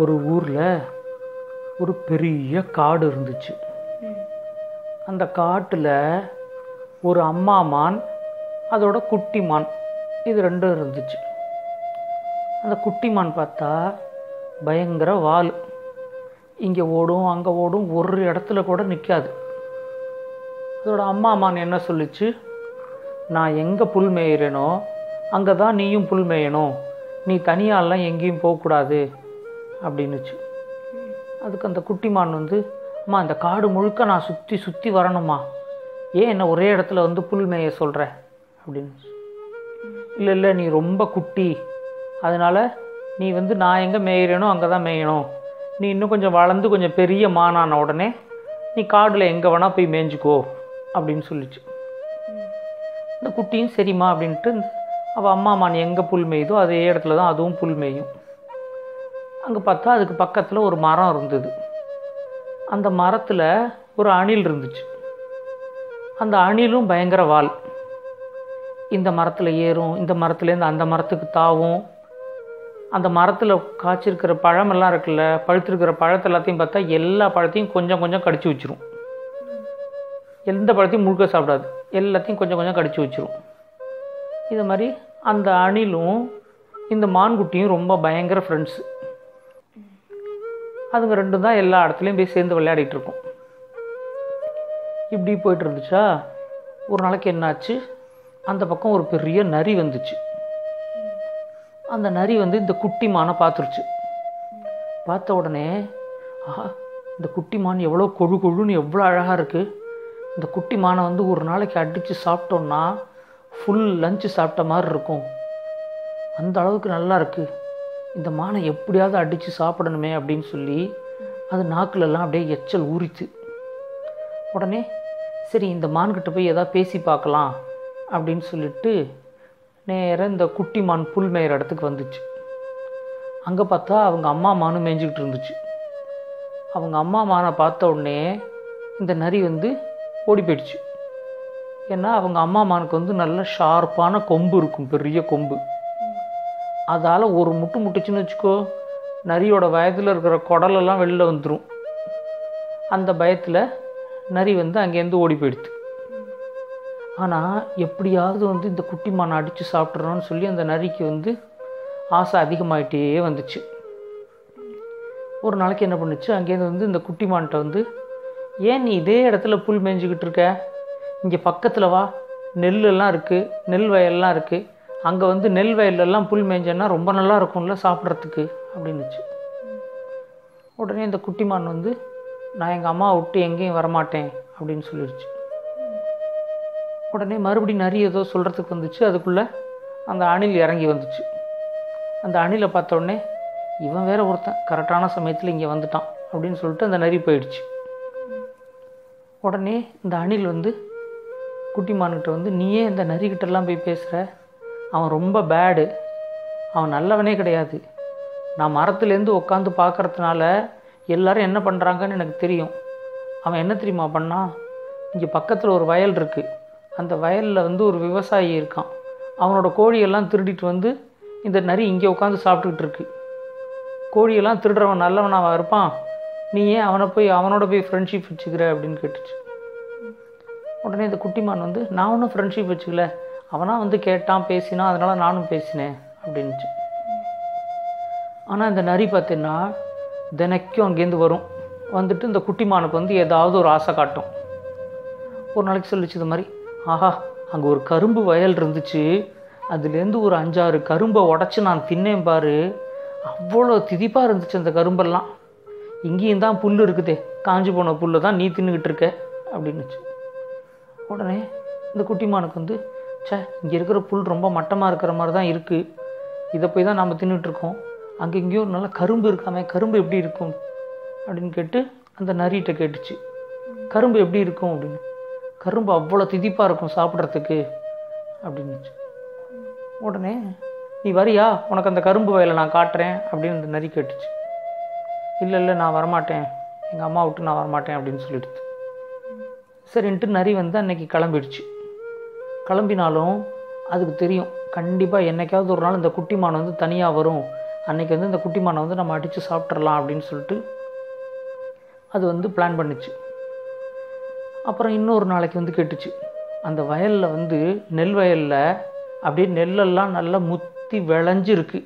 ஒரு ஊரில் ஒரு பெரிய காடு இருந்துச்சு. அந்த காட்டில் ஒரு அம்மா மான், அதோட குட்டி மான், இது ரெண்டும் இருந்துச்சு. அந்த குட்டி மான் பார்த்தா பயங்கர வால், இங்கே ஓடும் அங்கே ஓடும், ஒரு இடத்துல கூட நிற்காது. அதோட அம்மா மான் என்ன சொல்லிச்சு, நான் எங்கே புல் மேயிறேனோ அங்கே தான் நீயும் புல் மேயணும், நீ தனியாலாம் எங்கேயும் போகக்கூடாது அப்படின்னுச்சு. அதுக்கு அந்த குட்டி மான் அம்மா இந்த காடு முழுக்க நான் சுற்றி சுற்றி வரணுமா, ஏன் என்ன ஒரே இடத்துல புல் மேய சொல்கிற அப்படின்னு. இல்லை இல்லை, நீ ரொம்ப குட்டி, அதனால் நீ நான் எங்கே மேயிறேனோ அங்கே தான் மேயணும், நீ இன்னும் கொஞ்சம் வளர்ந்து கொஞ்சம் பெரிய மானான உடனே நீ காடில் எங்கே வேணால் போய் மேய்ஞ்சிக்கோ அப்படின்னு சொல்லிச்சு. இந்த குட்டியும் சரிம்மா அப்படின்ட்டு அவள் அம்மா மான் எங்கே புல் மேயுதோ அதே இடத்துல தான் அதுவும் புல் மேயும். அங்கே பார்த்தா அதுக்கு பக்கத்தில் ஒரு மரம் இருந்தது. அந்த மரத்தில் ஒரு அணில் இருந்துச்சு. அந்த அணிலும் பயங்கர வால், இந்த மரத்தில் ஏறும், இந்த மரத்துலேருந்து அந்த மரத்துக்கு தாவும். அந்த மரத்தில் காய்ச்சிருக்கிற பழமெல்லாம் இருக்குல்ல, பழுத்திருக்கிற பழத்தை எல்லாத்தையும் பார்த்தா எல்லா பழத்தையும் கொஞ்சம் கொஞ்சம் கடிச்சு வச்சிரும். எந்த பழத்தையும் முழுக்க சாப்பிடாது, எல்லாத்தையும் கொஞ்சம் கொஞ்சம் கடிச்சு வச்சிரும். இது மாதிரி அந்த அணிலும் இந்த மான்குட்டியும் ரொம்ப பயங்கர ஃப்ரெண்ட்ஸு. அதுங்க ரெண்டும் தான் எல்லா இடத்துலையும் போய் சேர்ந்து விளையாடிட்டு இருக்கோம். இப்படி போயிட்டு இருந்துச்சா, ஒரு நாளைக்கு என்னாச்சு, அந்த பக்கம் ஒரு பெரிய நரி வந்துச்சு. அந்த நரி இந்த குட்டி மானை பார்த்துருச்சு. பார்த்த உடனே, ஆஹா இந்த குட்டி மான் எவ்வளோ கொழு கொழுன்னு எவ்வளோ அழகாக இருக்குது, இந்த குட்டி மானை ஒரு நாளைக்கு அடித்து சாப்பிட்டோன்னா ஃபுல் லஞ்சு சாப்பிட்ட மாதிரி இருக்கும், அந்த அளவுக்கு நல்லா இருக்குது, இந்த மானை எப்படியாவது அடித்து சாப்பிடணுமே அப்படின்னு சொல்லி அது நாக்குலெல்லாம் அப்படியே எச்சல் ஊறிச்சு. உடனே சரி இந்த மான்கிட்ட போய் எதாவது பேசி பார்க்கலாம் அப்படின்னு சொல்லிட்டு நேராக இந்த குட்டி மான் புல் மேயிற இடத்துக்கு வந்துச்சு. அங்கே பார்த்தா அவங்க அம்மா மானும் மேய்ஞ்சிக்கிட்டு இருந்துச்சு. அவங்க அம்மா மானை பார்த்த உடனே இந்த நரி ஓடி போயிடுச்சு. ஏன்னா அவங்க அம்மா மானுக்கு நல்ல ஷார்ப்பான கொம்பு இருக்கும், பெரிய கொம்பு. அதால் ஒரு முட்டு முட்டுச்சுன்னு வச்சுக்கோ, நரியோட வயதில் இருக்கிற குடலெல்லாம் வெளில வந்துடும். அந்த பயத்தில் நரி அங்கேருந்து ஓடி போயிடுது. ஆனால் எப்படியாவது இந்த குட்டி மானை அடித்து சாப்பிட்றோன்னு சொல்லி அந்த நரிக்கு ஆசை அதிகமாகிட்டே வந்துச்சு. ஒரு நாளைக்கு என்ன பண்ணுச்சு, அங்கேருந்து இந்த குட்டி மான்கிட்ட ஏன் நீ இதே இடத்துல புல் மேய்ஞ்சிக்கிட்டு இருக்க, இங்கே பக்கத்தில் வா, நெல்லெல்லாம் இருக்குது, நெல் வயல்லாம் இருக்குது, அங்கே நெல் வயலெல்லாம் புல் மேய்ஞ்சேன்னா ரொம்ப நல்லா இருக்கும்ல சாப்பிட்றதுக்கு அப்படின்னுச்சு. உடனே இந்த குட்டி மான் நான் எங்கள் அம்மா விட்டு எங்கேயும் வரமாட்டேன் அப்படின்னு சொல்லிடுச்சு. உடனே மறுபடியும் நிறைய ஏதோ சொல்கிறதுக்கு வந்துச்சு. அதுக்குள்ளே அந்த அணில் இறங்கி வந்துச்சு. அந்த அணிலை பார்த்த உடனே இவன் வேற ஒருத்தன் கரெக்டான சமயத்தில் இங்கே வந்துட்டான் அப்படின்னு சொல்லிட்டு அந்த நரி போயிடுச்சு. உடனே இந்த அணில் குட்டி மான்கிட்ட நீயே இந்த நரிக்கிட்டெல்லாம் போய் பேசுகிற, அவன் ரொம்ப பேடு, அவன் நல்லவனே கிடையாது, நான் மரத்துலேருந்து உட்காந்து பார்க்குறதுனால எல்லோரும் என்ன பண்ணுறாங்கன்னு எனக்கு தெரியும். அவன் என்ன தெரியுமா பண்ணான், இங்கே பக்கத்தில் ஒரு வயல் இருக்குது, அந்த வயலில் ஒரு விவசாயி இருக்கான், அவனோட கோழியெல்லாம் திருடிட்டு இந்த நரி இங்கே உட்காந்து சாப்பிட்டுக்கிட்டு இருக்கு. கோழியெல்லாம் திருடுறவன் நல்லவனாக இருப்பான், நீ ஏன் அவனோட போய் ஃப்ரெண்ட்ஷிப் வச்சுக்கிற அப்படின்னு கேட்டுச்சு. உடனே இந்த குட்டி மான் நான் ஒன்றும் ஃப்ரெண்ட்ஷிப் வச்சுக்கல, அவனாக கேட்டான் பேசினான், அதனால் நானும் பேசினேன் அப்படின்ச்சு. ஆனால் இந்த நரி பார்த்தீங்கன்னா தினைக்கும் அங்கேருந்து வரும், இந்த குட்டி மானுக்கு ஏதாவது ஒரு ஆசை காட்டும். ஒரு நாளைக்கு சொல்லிச்சு இது மாதிரி, ஆஹா அங்கே ஒரு கரும்பு வயல் இருந்துச்சு, அதுலேருந்து ஒரு 5-6 கரும்பை உடச்சி நான் தின்னேன் பாரு, அவ்வளோ திதிப்பாக இருந்துச்சு அந்த கரும்பெல்லாம், இங்கேயும் தான் புல் இருக்குதே, காஞ்சி போன புல்லை தான் நீ தின்னுக்கிட்டு இருக்க அப்படின்னுச்சு. உடனே இந்த குட்டி மானுக்கு இங்கே இருக்கிற புல் ரொம்ப மட்டமாக இருக்கிற மாதிரி தான் இருக்குது, இதை போய் தான் நம்ம தின்னுட்ருக்கோம், அங்கே இங்கேயோ நல்லா கரும்பு இருக்காமே, கரும்பு எப்படி இருக்கும் அப்படின்னு கேட்டு அந்த நரிகிட்ட கேட்டுச்சு. கரும்பு எப்படி இருக்கும் அப்படின்னு. கரும்பு அவ்வளோ திதிப்பாக இருக்கும் சாப்பிட்றதுக்கு அப்படின்னுச்சு. உடனே நீ வரியா, உனக்கு அந்த கரும்பு வயலை நான் காட்டுறேன் அப்படின்னு அந்த நரி கேட்டுச்சு. இல்லை இல்லை நான் வரமாட்டேன், எங்கள் அம்மா விட்டு நான் வரமாட்டேன் அப்படின்னு சொல்லிடுது. சரின்ட்டு நரி அன்னைக்கு கிளம்பிடுச்சு. கிளம்பினாலும் அதுக்கு தெரியும் கண்டிப்பாக என்றைக்காவது ஒரு நாள் இந்த குட்டி மான் தனியாக வரும், அன்றைக்கி வந்து இந்த குட்டி மானை வந்து நம்ம அடித்து சாப்பிட்றலாம் அப்படின்னு சொல்லிட்டு அது வந்து பிளான் பண்ணிச்சு. அப்புறம் இன்னொரு நாளைக்கு வந்து கேட்டுச்சு, அந்த வயலில் வந்து நெல் வயலில் அப்படியே நெல்லெல்லாம் நல்லா முத்தி விளைஞ்சிருக்கு,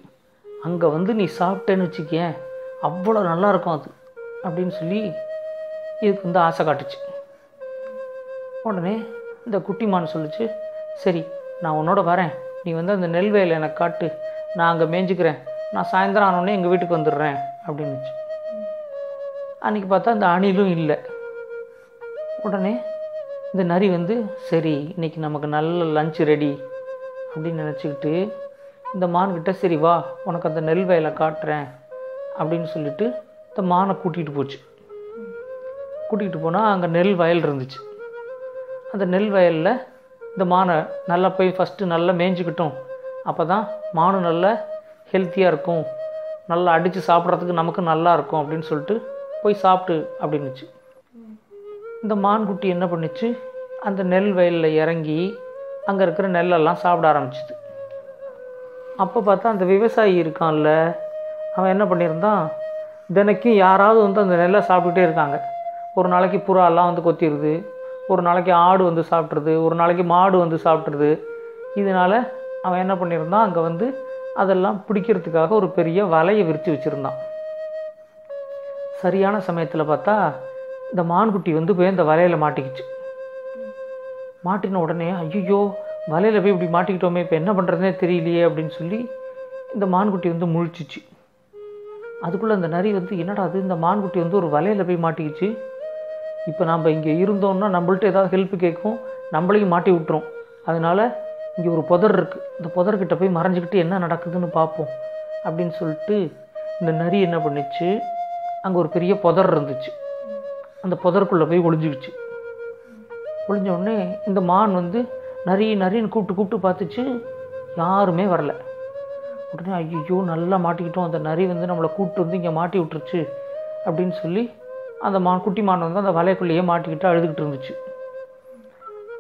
அங்கே வந்து நீ சாப்பிட்டேன்னு வச்சுக்கேன் அவ்வளோ நல்லாயிருக்கும் அது அப்படின்னு சொல்லி இதுக்கு வந்து ஆசை காட்டுச்சு. உடனே இந்த குட்டி மான் சொல்லிச்சு, சரி நான் உன்னோட வரேன், நீ வந்து அந்த நெல் வயலை எனக்கு காட்டு, நான் அங்கே மேய்ஞ்சிக்கிறேன், நான் சாயந்தரம் ஆனோடனே எங்கள் வீட்டுக்கு வந்துடுறேன் அப்படின்னுச்சு. அன்றைக்கி பார்த்தா அந்த அணிலும் இல்லை. உடனே இந்த நரி வந்து சரி இன்றைக்கி நமக்கு நல்ல லஞ்ச் ரெடி அப்படின்னு நினச்சிக்கிட்டு இந்த மான்கிட்ட சரி வா உனக்கு அந்த நெல் வயலை காட்டுறேன் அப்படின்னு சொல்லிட்டு இந்த மானை கூட்டிகிட்டு போச்சு. கூட்டிகிட்டு போனால் அங்கே நெல் வயல் இருந்துச்சு. அந்த நெல் வயலில் இந்த மானை நல்லா போய் ஃபஸ்ட்டு நல்லா மேய்ஞ்சிக்கிட்டோம், அப்போ தான் மானு நல்லா ஹெல்த்தியாக இருக்கும், நல்லா அடித்து சாப்பிட்றதுக்கு நமக்கு நல்லா இருக்கும் அப்படின்னு சொல்லிட்டு போய் சாப்பிட்டு அப்படின்னுச்சு. இந்த மான்குட்டி என்ன பண்ணிச்சு, அந்த நெல் வயலில் இறங்கி அங்கே இருக்கிற நெல்லெல்லாம் சாப்பிட ஆரம்பிச்சிது. அப்போ பார்த்தா அந்த விவசாயி இருக்கான்ல, அவன் என்ன பண்ணியிருந்தான், தினைக்கும் யாராவது வந்து அந்த நெல்லை சாப்பிட்டுட்டே இருக்காங்க. ஒரு நாளைக்கு புறாலாம் வந்து கொத்திடுது, ஒரு நாளைக்கு ஆடு வந்து சாப்பிட்ருது, ஒரு நாளைக்கு மாடு வந்து சாப்பிட்ருது. இதனால் அவன் என்ன பண்ணியிருந்தான், அங்கே வந்து அதெல்லாம் பிடிக்கிறதுக்காக ஒரு பெரிய வலையை விரித்து வச்சுருந்தான். சரியான சமயத்தில் பார்த்தா இந்த மான்குட்டி வந்து போய் இந்த வலையில் மாட்டிக்கிச்சு. மாட்டின உடனே ஐயோ வலையில் போய் இப்படி மாட்டிக்கிட்டோமே, இப்போ என்ன பண்ணுறதுனே தெரியலையே அப்படின்னு சொல்லி இந்த மான்குட்டி வந்து முழிச்சிச்சு. அதுக்குள்ளே அந்த நரி வந்து என்னடா அது, இந்த மான்குட்டி வந்து ஒரு வலையில் போய் மாட்டிக்கிச்சு, இப்போ நம்ம இங்கே இருந்தோம்னா நம்மள்ட்ட ஏதாவது ஹெல்ப் கேட்கும், நம்மளையும் மாட்டி விட்டுரும், அதனால் இங்கே ஒரு புதர் இருக்குது, இந்த புதர்கிட்ட போய் மறைஞ்சிக்கிட்டு என்ன நடக்குதுன்னு பார்ப்போம் அப்படின்னு சொல்லிட்டு இந்த நரி என்ன பண்ணிச்சு, அங்கே ஒரு பெரிய புதர் இருந்துச்சு, அந்த புதருக்குள்ளே போய் ஒளிஞ்சிக்கிச்சு. ஒளிஞ்ச உடனே இந்த மான் வந்து நரின்னு கூப்பிட்டு பார்த்துச்சு, யாருமே வரல. உடனே ஐயோ நல்லா மாட்டிக்கிட்டோம், அந்த நரி வந்து நம்மளை கூப்பிட்டு வந்து இங்கே மாட்டி விட்டுருச்சு அப்படின்னு சொல்லி அந்த குட்டி மான் வந்து அந்த வலைக்குள்ளேயே மாட்டிக்கிட்டு அழுதுகிட்டு இருந்துச்சு.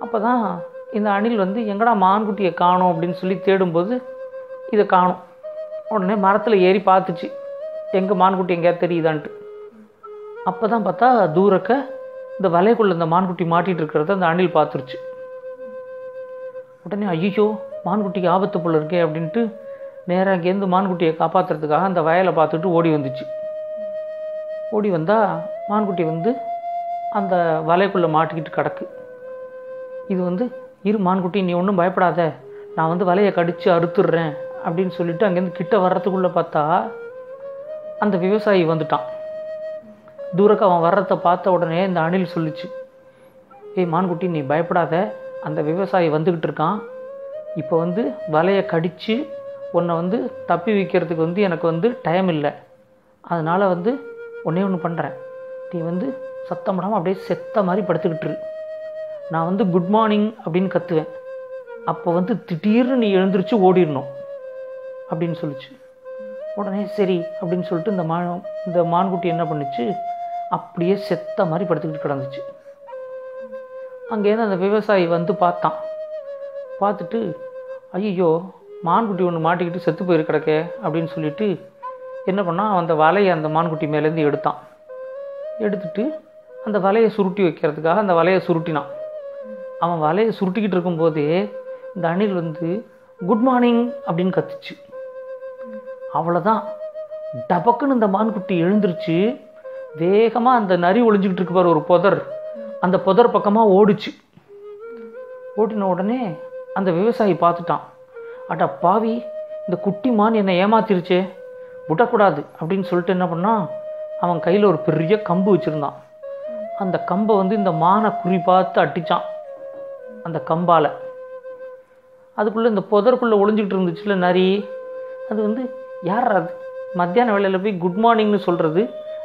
அப்போ தான் இந்த அணில் வந்து எங்கடா மான்குட்டியை காணோம் அப்படின்னு சொல்லி தேடும்போது இதை காணோம். உடனே மரத்தில் ஏறி பார்த்துச்சு, எங்கே மான்குட்டி எங்கேயாவது தெரியுதான்ட்டு. அப்போ தான் பார்த்தா தூரக்க இந்த வலைக்குள்ளே இந்த மான்குட்டி மாட்டிகிட்டு இருக்கிறத அந்த அணில் பார்த்துருச்சு. உடனே ஐயோ மான்குட்டிக்கு ஆபத்து போல இருக்கே அப்படின்ட்டு நேராக அங்கேருந்து மான்குட்டியை காப்பாற்றுறதுக்காக அந்த வயலை பார்த்துட்டு ஓடி வந்துச்சு. ஓடி வந்தால் மான்குட்டி வந்து அந்த வலைக்குள்ளே மாட்டிக்கிட்டு கிடக்கு. இது வந்து இரு மான்குட்டி நீ ஒன்றும் பயப்படாத, நான் வந்து வலையை கடித்து அறுத்துடுறேன் அப்படின்னு சொல்லிட்டு அங்கேருந்து கிட்ட வர்றதுக்குள்ளே பார்த்தா அந்த விவசாயி வந்துட்டான். தூரக்க அவன் வர்றதை பார்த்த உடனே இந்த அணில் சொல்லிச்சு, ஏய் மான்குட்டி நீ பயப்படாத, அந்த விவசாயி வந்துக்கிட்டு இருக்கான், இப்போ வந்து வலையை கடித்து உன்னை வந்து தப்பி வைக்கிறதுக்கு வந்து எனக்கு வந்து டைம் இல்லை, அதனால் வந்து ஒன்றே ஒன்று பண்ணுறேன், நீ வந்து சத்தம் போடாமல் அப்படியே செத்த மாதிரி படுத்துக்கிட்டுரு, நான் வந்து குட் மார்னிங் அப்படின்னு கத்துவேன், அப்போ வந்து திடீர்னு நீ எழுந்திரிச்சு ஓடிடணும் அப்படின்னு சொல்லிச்சு. உடனே சரி அப்படின்னு சொல்லிட்டு இந்த மான்குட்டி என்ன பண்ணுச்சு, அப்படியே செத்த மாதிரி படுத்துக்கிட்டு கிடந்துச்சு. அங்கேருந்து அந்த விவசாயி வந்து பார்த்தான். பார்த்துட்டு ஐயோ மான்குட்டி ஒன்று மாட்டிக்கிட்டு செத்து போயிரு கிடக்கே அப்படின்னு சொல்லிட்டு என்ன பண்ணான், அந்த வலையை அந்த மான்குட்டி மேலேருந்து எடுத்தான். எடுத்துட்டு அந்த வலையை சுருட்டி வைக்கிறதுக்காக அந்த வலையை சுருட்டினான். அவன் வலையை சுருட்டிக்கிட்டு இருக்கும்போதே இந்த அணில் வந்து குட் மார்னிங் அப்படின்னு கத்துச்சு. அவ்வளோதான், டபக்குன்னு இந்த மான்குட்டி எழுந்திருச்சு, வேகமாக அந்த நரி ஒளிஞ்சிக்கிட்டு இருக்கு பாரு ஒரு புதர், அந்த புதர் பக்கமாக ஓடிச்சு. ஓடின உடனே அந்த விவசாயி பார்த்துட்டான், அட்டா பாவி இந்த குட்டி மான் என்னை ஏமாத்திருச்சே, விடக்கூடாது அப்படின்னு சொல்லிட்டு என்ன பண்ணான், அவன் கையில் ஒரு பெரிய கம்பு வச்சுருந்தான். அந்த கம்பை வந்து இந்த மானை குறி பார்த்து அடித்தான் அந்த கம்பால். அதுக்குள்ளே இந்த புதருக்குள்ளே ஒளிஞ்சிக்கிட்டு இருந்துச்சுல நரி, அது வந்து யார் அது மத்தியான வேளையில் போய் குட் மார்னிங்னு சொல்கிறது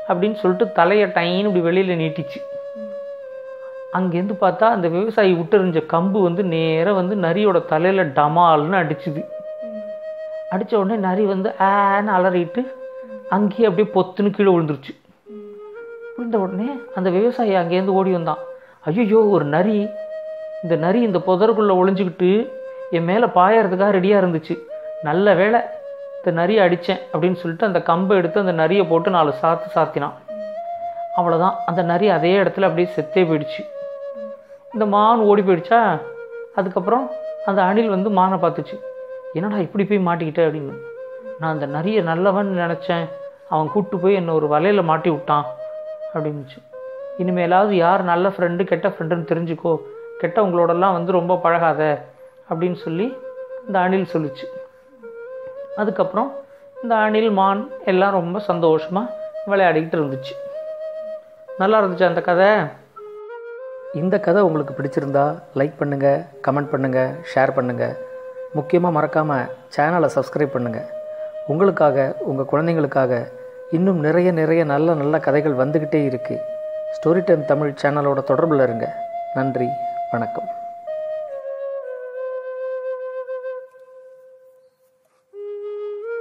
அப்படின்னு சொல்லிட்டு தலையை டைன்னு இப்படி வெளியில் நீட்டிச்சு. அங்கேருந்து பார்த்தா அந்த விவசாயி விட்டுறிஞ்ச கம்பு வந்து நேராக வந்து நரியோட தலையில் டமால்னு அடிச்சுது. அடித்த உடனே நரி வந்து ஆன்னு அலறிட்டு அங்கேயே அப்படியே பொத்துன்னு கீழே விழுந்துருச்சு. விழுந்த உடனே அந்த விவசாயி அங்கேருந்து ஓடி வந்தான். ஐயோ ஒரு நரி, இந்த நரி இந்த புதருக்குள்ளே ஒளிஞ்சிக்கிட்டு என் மேலே பாயறதுக்காக ரெடியாக இருந்துச்சு, நல்ல வேளை இந்த நரியை அடித்தேன் அப்படின்னு சொல்லிட்டு அந்த கம்பை எடுத்து அந்த நரியை போட்டு 4 சாத்து சாத்தினான். அவ்வளோதான், அந்த நரி அதே இடத்துல அப்படியே செத்தே போயிடுச்சு. இந்த மான் ஓடி போயிடுச்சா. அதுக்கப்புறம் அந்த அணில் வந்து மானை பார்த்துச்சு. என்னடா இப்படி போய் மாட்டிக்கிட்டேன் அப்படின்னு. நான் அந்த நரியை நல்லவன் நினச்சேன், அவன் கூப்பிட்டு போய் என்னை ஒரு வலையில் மாட்டி விட்டான் அப்படின்னுச்சு. இனிமேலாவது யார் நல்ல ஃப்ரெண்டு கெட்ட ஃப்ரெண்டுன்னு தெரிஞ்சுக்கோ, கெட்டவங்களோடலாம் வந்து ரொம்ப பழகாத அப்படின்னு சொல்லி இந்த அணில் சொல்லிச்சு. அதுக்கப்புறம் இந்த அணில் மான் எல்லாம் ரொம்ப சந்தோஷமாக விளையாடிக்கிட்டு இருந்துச்சு. நல்லா இருந்துச்சு அந்த கதை. இந்த கதை உங்களுக்கு பிடிச்சிருந்தா லைக் பண்ணுங்கள், கமெண்ட் பண்ணுங்கள், ஷேர் பண்ணுங்கள். முக்கியமாக மறக்காமல் சேனலை சப்ஸ்கிரைப் பண்ணுங்கள். உங்களுக்காக, உங்கள் குழந்தைங்களுக்காக இன்னும் நிறைய நல்ல நல்ல கதைகள் வந்துக்கிட்டே இருக்குது. ஸ்டோரி டைம் தமிழ் சேனலோட தொடர்பில் இருங்க. நன்றி, வணக்கம்.